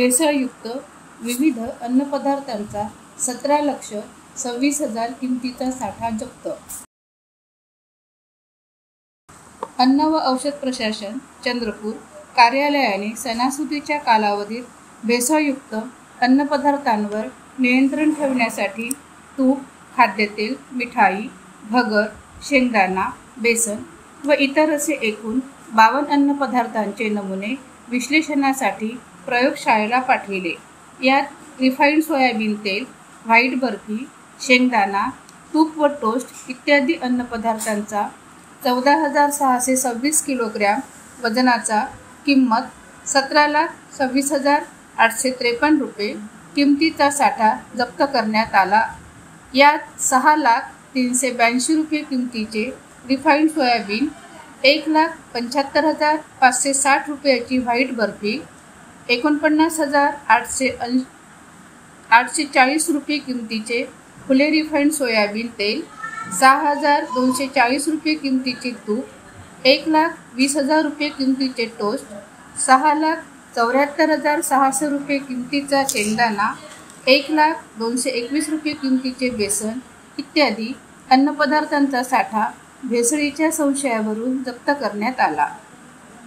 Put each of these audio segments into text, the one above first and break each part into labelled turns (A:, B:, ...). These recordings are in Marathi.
A: भेसळयुक्त विविध अन्नपदार्थांचा 17,26,000 किमतीचा साठा जप्त। अन्न व औषध प्रशासन चंद्रपूर कार्यालयाने सणासुदीच्या कालावधीत भेसळयुक्त अन्नपदार्थांवर नियंत्रण ठेवण्यासाठी तूप, खाद्यतेल, मिठाई, भगर, शेंगदाणा, बेसन व इतर असे एकूण 52 अन्नपदार्थांचे नमुने विश्लेषणासाठी प्रयोगशाळेला पाठविले। यात रिफाइंड सोयाबीन तेल, व्हाईट बर्फी, शेंगदाणा, तूप व टोस्ट इत्यादी अन्नपदार्थांचा 14,626 किलोग्रॅम वजनाचा किंमत 17,26,853 रुपये किमतीचा साठा जप्त करण्यात आला। यात 6,03,82 रुपये किमतीचे रिफाइंड सोयाबीन, 1,75,560 रुपयाची व्हाईट बर्फी, 49,840 रुपये किमतीचे खुले रिफाइंड सोयाबीन तेल, 6,240 रुपये किमतीचे तूप, 1,20,000 रुपये किमतीचे टोस्ट, 6,74,600 रुपये किमतीचा शेंगदाणा, 1,221 रुपये किमतीचे बेसन इत्यादी अन्नपदार्थांचा साठा भेसळीच्या संशयावरून जप्त करण्यात आला।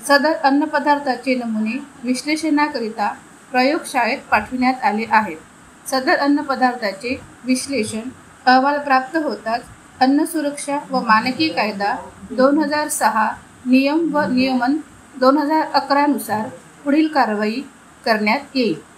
A: सदर अन्नपदार्थाचे नमुने विश्लेषणाकरिता प्रयोगशाळेत पाठविण्यात आले आहेत। सदर अन्नपदार्थाचे विश्लेषण अहवाल प्राप्त होताच अन्न सुरक्षा व मानके कायदा 2006 नियम व नियमन 2011 नुसार पुढील कारवाई करण्यात येईल।